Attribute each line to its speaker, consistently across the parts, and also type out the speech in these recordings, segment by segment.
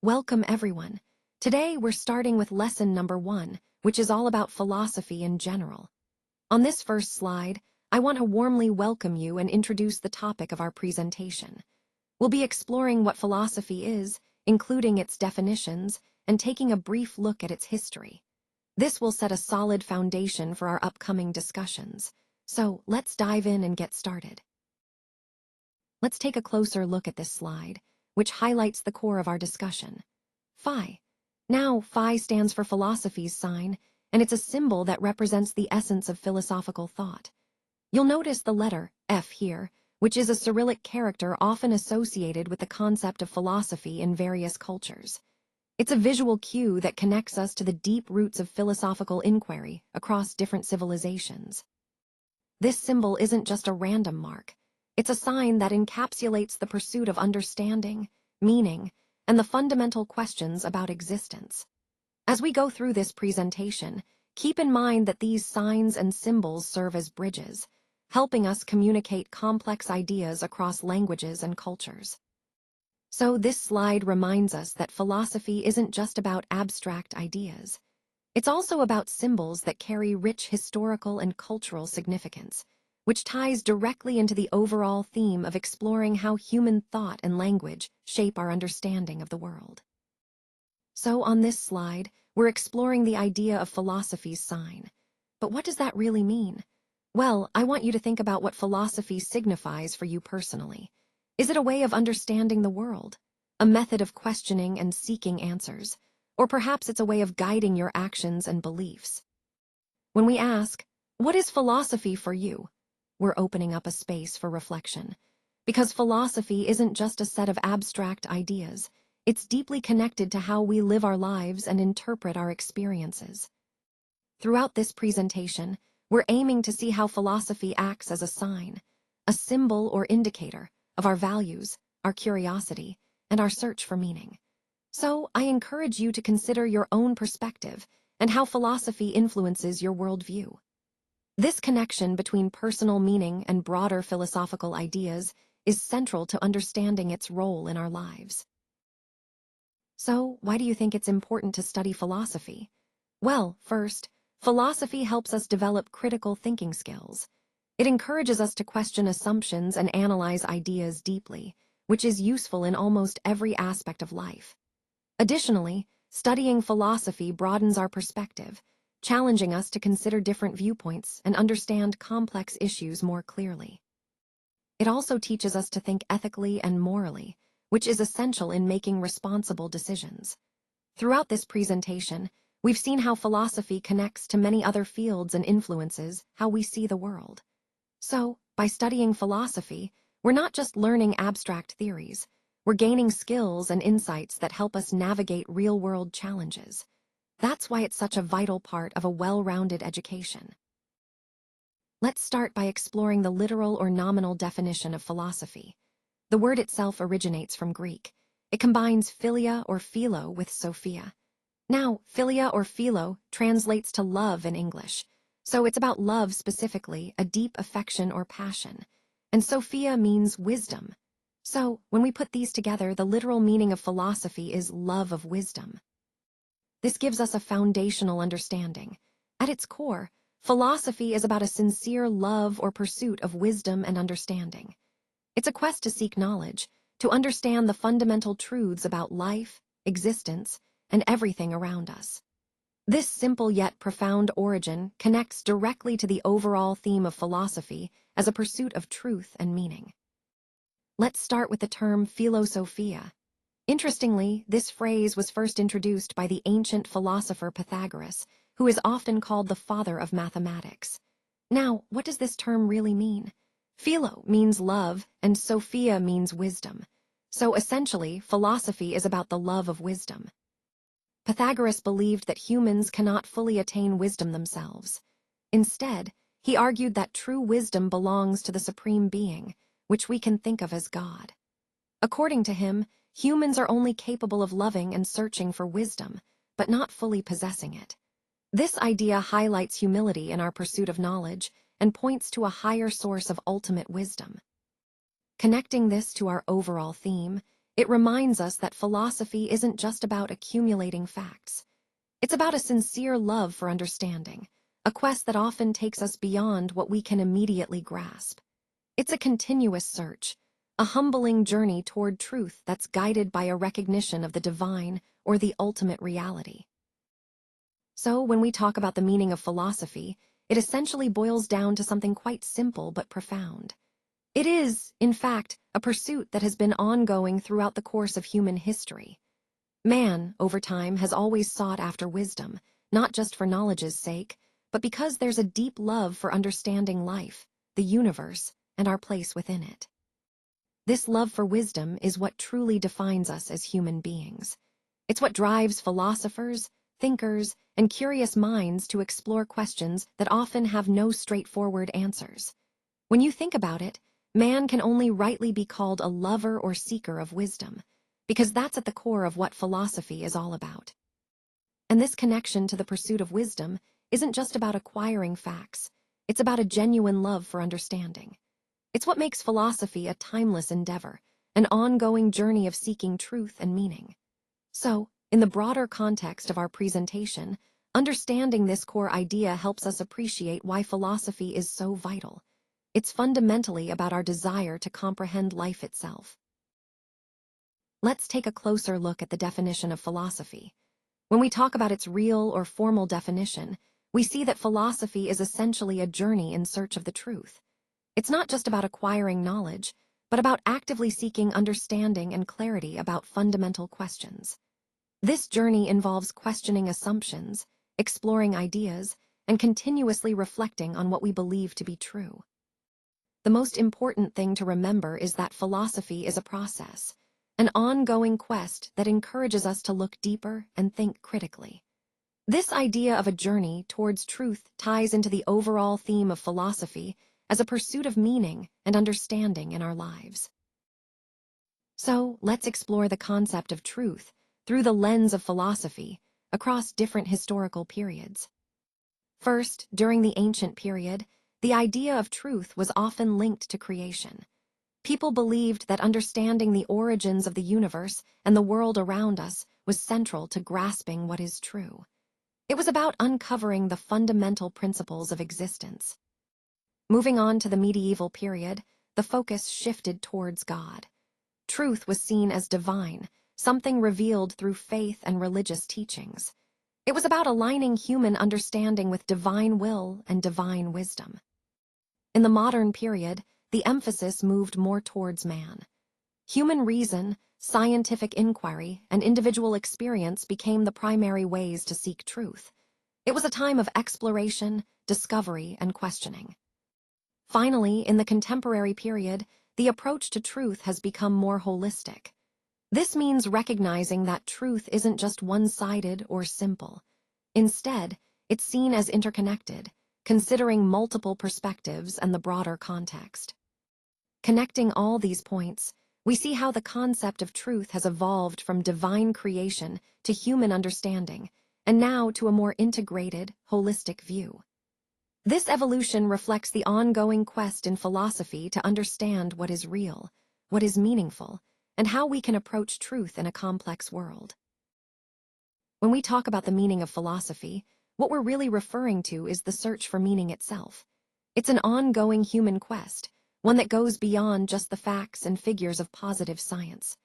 Speaker 1: Welcome everyone. Today we're starting with lesson number 1, which is all about philosophy in general. On this first slide, I want to warmly welcome you and introduce the topic of our presentation. We'll be exploring what philosophy is, including its definitions, and taking a brief look at its history. This will set a solid foundation for our upcoming discussions. So let's dive in and get started. Let's take a closer look at this slide, which highlights the core of our discussion. Phi. Now, phi stands for philosophy's sign, and it's a symbol that represents the essence of philosophical thought. You'll notice the letter F here, which is a Cyrillic character often associated with the concept of philosophy in various cultures. It's a visual cue that connects us to the deep roots of philosophical inquiry across different civilizations. This symbol isn't just a random mark. It's a sign that encapsulates the pursuit of understanding, meaning, and the fundamental questions about existence. As we go through this presentation, keep in mind that these signs and symbols serve as bridges, helping us communicate complex ideas across languages and cultures. So this slide reminds us that philosophy isn't just about abstract ideas. It's also about symbols that carry rich historical and cultural significance, which ties directly into the overall theme of exploring how human thought and language shape our understanding of the world. So on this slide, we're exploring the idea of philosophy's sign. But what does that really mean? Well, I want you to think about what philosophy signifies for you personally. Is it a way of understanding the world? A method of questioning and seeking answers? Or perhaps it's a way of guiding your actions and beliefs? When we ask, what is philosophy for you? We're opening up a space for reflection. Because philosophy isn't just a set of abstract ideas, it's deeply connected to how we live our lives and interpret our experiences. Throughout this presentation, we're aiming to see how philosophy acts as a sign, a symbol or indicator of our values, our curiosity, and our search for meaning. So I encourage you to consider your own perspective and how philosophy influences your worldview. This connection between personal meaning and broader philosophical ideas is central to understanding its role in our lives. So, why do you think it's important to study philosophy? Well, first, philosophy helps us develop critical thinking skills. It encourages us to question assumptions and analyze ideas deeply, which is useful in almost every aspect of life. Additionally, studying philosophy broadens our perspective, challenging us to consider different viewpoints and understand complex issues more clearly. It also teaches us to think ethically and morally, which is essential in making responsible decisions. Throughout this presentation, we've seen how philosophy connects to many other fields and influences how we see the world. So, by studying philosophy, we're not just learning abstract theories, we're gaining skills and insights that help us navigate real-world challenges. That's why it's such a vital part of a well-rounded education. Let's start by exploring the literal or nominal definition of philosophy. The word itself originates from Greek. It combines philia or philo with sophia. Now, philia or philo translates to love in English, so it's about love specifically, a deep affection or passion. And sophia means wisdom. So, when we put these together, the literal meaning of philosophy is love of wisdom. This gives us a foundational understanding. At its core, philosophy is about a sincere love or pursuit of wisdom and understanding. It's a quest to seek knowledge, to understand the fundamental truths about life, existence, and everything around us. This simple yet profound origin connects directly to the overall theme of philosophy as a pursuit of truth and meaning. Let's start with the term philosophia. Interestingly, this phrase was first introduced by the ancient philosopher Pythagoras, who is often called the father of mathematics. Now, what does this term really mean? Philo means love, and sophia means wisdom. So essentially, philosophy is about the love of wisdom. Pythagoras believed that humans cannot fully attain wisdom themselves. Instead, he argued that true wisdom belongs to the Supreme Being, which we can think of as God. According to him, humans are only capable of loving and searching for wisdom, but not fully possessing it. This idea highlights humility in our pursuit of knowledge and points to a higher source of ultimate wisdom. Connecting this to our overall theme, it reminds us that philosophy isn't just about accumulating facts. It's about a sincere love for understanding, a quest that often takes us beyond what we can immediately grasp. It's a continuous search, a humbling journey toward truth that's guided by a recognition of the divine or the ultimate reality. So, when we talk about the meaning of philosophy, it essentially boils down to something quite simple but profound. It is, in fact, a pursuit that has been ongoing throughout the course of human history. Man, over time, has always sought after wisdom, not just for knowledge's sake, but because there's a deep love for understanding life, the universe, and our place within it. This love for wisdom is what truly defines us as human beings. It's what drives philosophers, thinkers, and curious minds to explore questions that often have no straightforward answers. When you think about it, man can only rightly be called a lover or seeker of wisdom, because that's at the core of what philosophy is all about. And this connection to the pursuit of wisdom isn't just about acquiring facts, it's about a genuine love for understanding. It's what makes philosophy a timeless endeavor, an ongoing journey of seeking truth and meaning. So, in the broader context of our presentation, understanding this core idea helps us appreciate why philosophy is so vital. It's fundamentally about our desire to comprehend life itself. Let's take a closer look at the definition of philosophy. When we talk about its real or formal definition, we see that philosophy is essentially a journey in search of the truth. It's not just about acquiring knowledge, but about actively seeking understanding and clarity about fundamental questions. This journey involves questioning assumptions, exploring ideas, and continuously reflecting on what we believe to be true. The most important thing to remember is that philosophy is a process, an ongoing quest that encourages us to look deeper and think critically. This idea of a journey towards truth ties into the overall theme of philosophy as a pursuit of meaning and understanding in our lives. So, let's explore the concept of truth through the lens of philosophy across different historical periods. First, during the ancient period, the idea of truth was often linked to creation. People believed that understanding the origins of the universe and the world around us was central to grasping what is true. It was about uncovering the fundamental principles of existence. Moving on to the medieval period, the focus shifted towards God. Truth was seen as divine, something revealed through faith and religious teachings. It was about aligning human understanding with divine will and divine wisdom. In the modern period, the emphasis moved more towards man. Human reason, scientific inquiry, and individual experience became the primary ways to seek truth. It was a time of exploration, discovery, and questioning. Finally, in the contemporary period, the approach to truth has become more holistic. This means recognizing that truth isn't just one-sided or simple. Instead, it's seen as interconnected, considering multiple perspectives and the broader context. Connecting all these points, we see how the concept of truth has evolved from divine creation to human understanding, and now to a more integrated, holistic view. This evolution reflects the ongoing quest in philosophy to understand what is real, what is meaningful, and how we can approach truth in a complex world. When we talk about the meaning of philosophy, what we're really referring to is the search for meaning itself. It's an ongoing human quest, one that goes beyond just the facts and figures of positive science.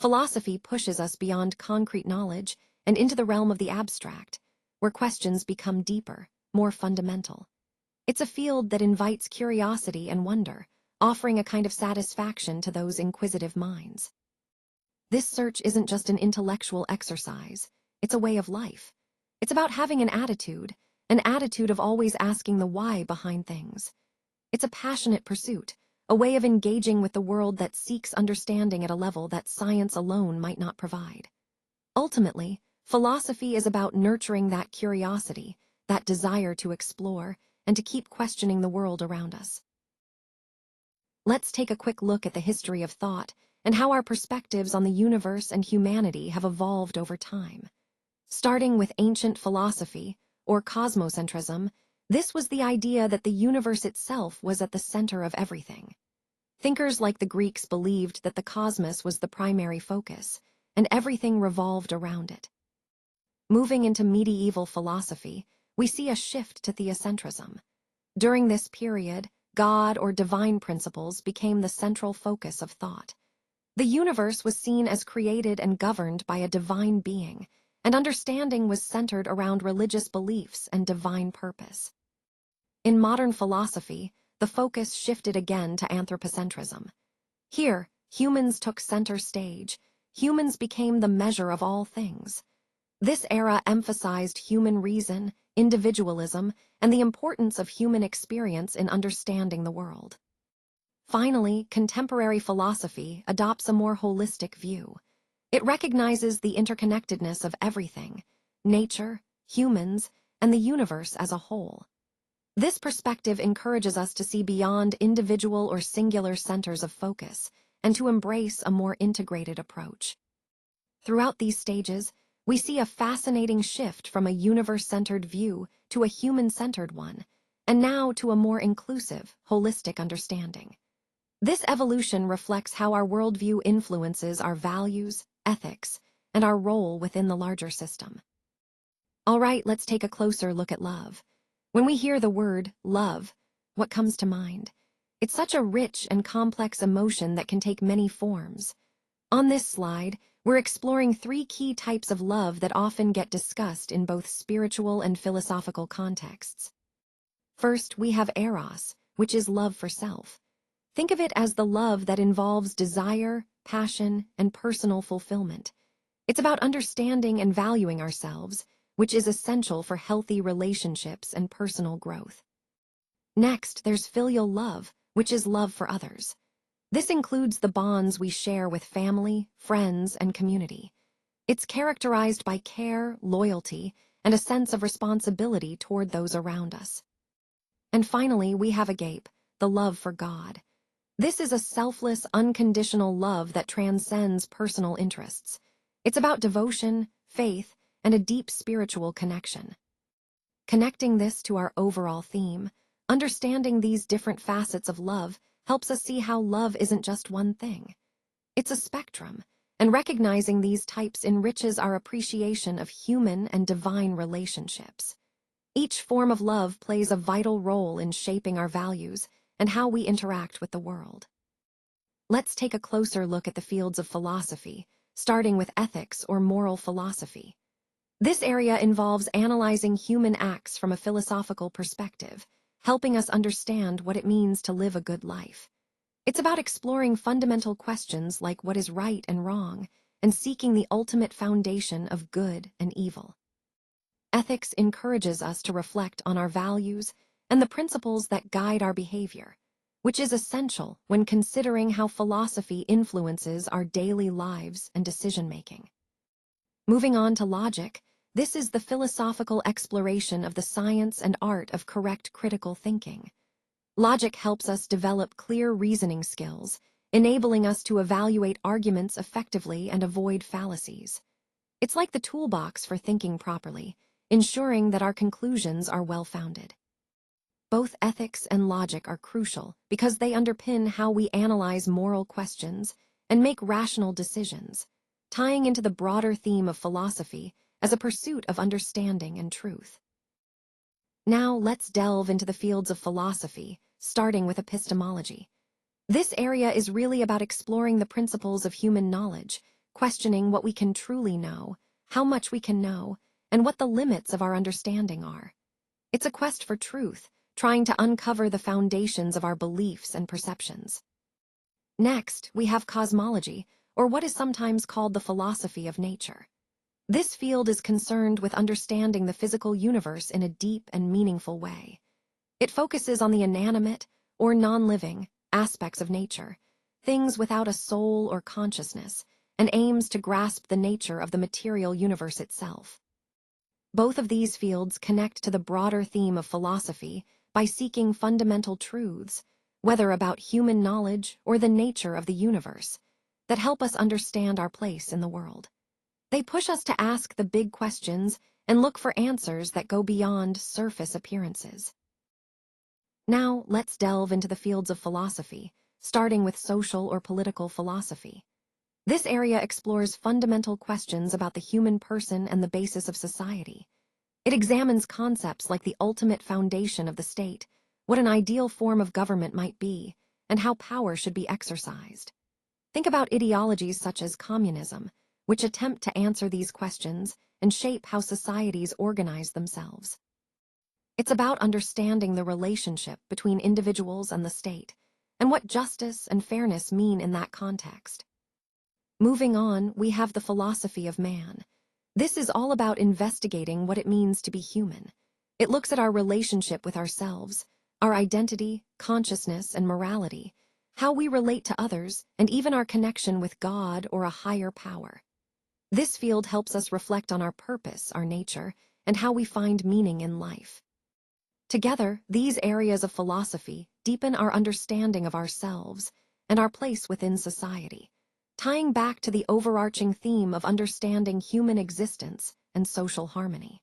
Speaker 1: Philosophy pushes us beyond concrete knowledge and into the realm of the abstract, where questions become deeper, more fundamental. It's a field that invites curiosity and wonder, offering a kind of satisfaction to those inquisitive minds. This search isn't just an intellectual exercise, it's a way of life. It's about having an attitude of always asking the why behind things. It's a passionate pursuit, a way of engaging with the world that seeks understanding at a level that science alone might not provide. Ultimately, philosophy is about nurturing that curiosity, that desire to explore, and to keep questioning the world around us. Let's take a quick look at the history of thought and how our perspectives on the universe and humanity have evolved over time. Starting with ancient philosophy, or cosmocentrism, this was the idea that the universe itself was at the center of everything. Thinkers like the Greeks believed that the cosmos was the primary focus, and everything revolved around it. Moving into medieval philosophy, we see a shift to theocentrism. During this period, God or divine principles became the central focus of thought. The universe was seen as created and governed by a divine being, and understanding was centered around religious beliefs and divine purpose. In modern philosophy, the focus shifted again to anthropocentrism. Here, humans took center stage. Humans became the measure of all things. This era emphasized human reason, individualism, and the importance of human experience in understanding the world. Finally, contemporary philosophy adopts a more holistic view. It recognizes the interconnectedness of everything, nature, humans, and the universe as a whole. This perspective encourages us to see beyond individual or singular centers of focus and to embrace a more integrated approach. Throughout these stages, we see a fascinating shift from a universe-centered view to a human-centered one, and now to a more inclusive, holistic understanding. This evolution reflects how our worldview influences our values, ethics, and our role within the larger system. All right, let's take a closer look at love. When we hear the word love, what comes to mind? It's such a rich and complex emotion that can take many forms. On this slide, we're exploring 3 key types of love that often get discussed in both spiritual and philosophical contexts. First, we have eros, which is love for self. Think of it as the love that involves desire, passion, and personal fulfillment. It's about understanding and valuing ourselves, which is essential for healthy relationships and personal growth. Next, there's filial love, which is love for others. This includes the bonds we share with family, friends, and community. It's characterized by care, loyalty, and a sense of responsibility toward those around us. And finally, we have agape, the love for God. This is a selfless, unconditional love that transcends personal interests. It's about devotion, faith, and a deep spiritual connection. Connecting this to our overall theme, understanding these different facets of love helps us see how love isn't just one thing. It's a spectrum, and recognizing these types enriches our appreciation of human and divine relationships. Each form of love plays a vital role in shaping our values and how we interact with the world. Let's take a closer look at the fields of philosophy, starting with ethics or moral philosophy. This area involves analyzing human acts from a philosophical perspective, helping us understand what it means to live a good life. It's about exploring fundamental questions like what is right and wrong, and seeking the ultimate foundation of good and evil. Ethics encourages us to reflect on our values and the principles that guide our behavior, which is essential when considering how philosophy influences our daily lives and decision-making. Moving on to logic, this is the philosophical exploration of the science and art of correct critical thinking. Logic helps us develop clear reasoning skills, enabling us to evaluate arguments effectively and avoid fallacies. It's like the toolbox for thinking properly, ensuring that our conclusions are well-founded. Both ethics and logic are crucial because they underpin how we analyze moral questions and make rational decisions, tying into the broader theme of philosophy as a pursuit of understanding and truth. Now let's delve into the fields of philosophy, starting with epistemology. This area is really about exploring the principles of human knowledge, questioning what we can truly know, how much we can know, and what the limits of our understanding are. It's a quest for truth, trying to uncover the foundations of our beliefs and perceptions. Next, we have cosmology, or what is sometimes called the philosophy of nature. This field is concerned with understanding the physical universe in a deep and meaningful way. It focuses on the inanimate, or non-living, aspects of nature, things without a soul or consciousness, and aims to grasp the nature of the material universe itself. Both of these fields connect to the broader theme of philosophy by seeking fundamental truths, whether about human knowledge or the nature of the universe, that help us understand our place in the world. They push us to ask the big questions and look for answers that go beyond surface appearances. Now, let's delve into the fields of philosophy, starting with social or political philosophy. This area explores fundamental questions about the human person and the basis of society. It examines concepts like the ultimate foundation of the state, what an ideal form of government might be, and how power should be exercised. Think about ideologies such as communism, which attempt to answer these questions and shape how societies organize themselves. It's about understanding the relationship between individuals and the state, and what justice and fairness mean in that context. Moving on, we have the philosophy of man. This is all about investigating what it means to be human. It looks at our relationship with ourselves, our identity, consciousness, and morality, how we relate to others, and even our connection with God or a higher power. This field helps us reflect on our purpose, our nature, and how we find meaning in life. Together, these areas of philosophy deepen our understanding of ourselves and our place within society, tying back to the overarching theme of understanding human existence and social harmony.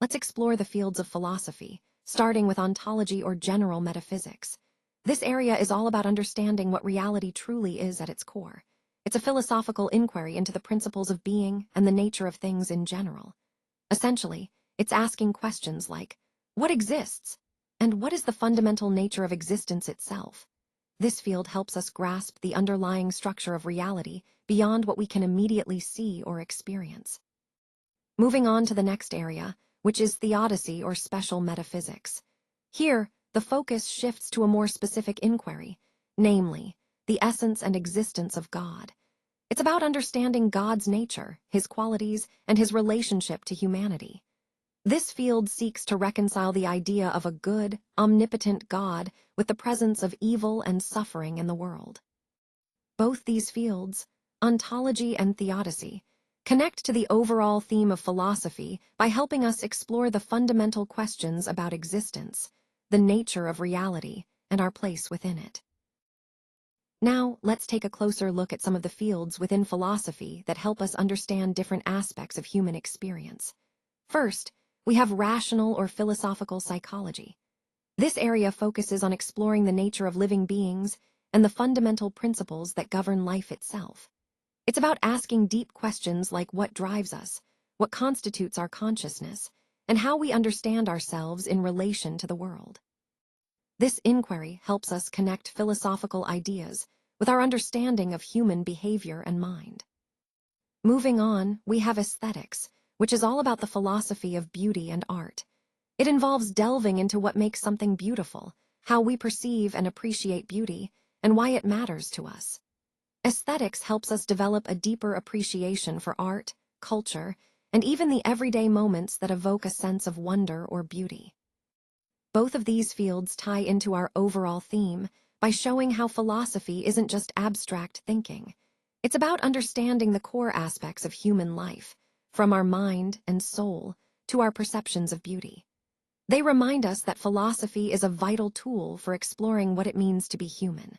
Speaker 1: Let's explore the fields of philosophy, starting with ontology or general metaphysics. This area is all about understanding what reality truly is at its core. It's a philosophical inquiry into the principles of being and the nature of things in general. Essentially, it's asking questions like, what exists? And what is the fundamental nature of existence itself? This field helps us grasp the underlying structure of reality beyond what we can immediately see or experience. Moving on to the next area, which is theodicy or special metaphysics. Here, the focus shifts to a more specific inquiry, namely, the essence and existence of God. It's about understanding God's nature, his qualities, and his relationship to humanity. This field seeks to reconcile the idea of a good, omnipotent God with the presence of evil and suffering in the world. Both these fields, ontology and theodicy, connect to the overall theme of philosophy by helping us explore the fundamental questions about existence, the nature of reality, and our place within it. Now, let's take a closer look at some of the fields within philosophy that help us understand different aspects of human experience. First, we have rational or philosophical psychology. This area focuses on exploring the nature of living beings and the fundamental principles that govern life itself. It's about asking deep questions like what drives us, what constitutes our consciousness, and how we understand ourselves in relation to the world. This inquiry helps us connect philosophical ideas with our understanding of human behavior and mind. Moving on, we have aesthetics, which is all about the philosophy of beauty and art. It involves delving into what makes something beautiful, how we perceive and appreciate beauty, and why it matters to us. Aesthetics helps us develop a deeper appreciation for art, culture, and even the everyday moments that evoke a sense of wonder or beauty. Both of these fields tie into our overall theme by showing how philosophy isn't just abstract thinking. It's about understanding the core aspects of human life, from our mind and soul to our perceptions of beauty. They remind us that philosophy is a vital tool for exploring what it means to be human.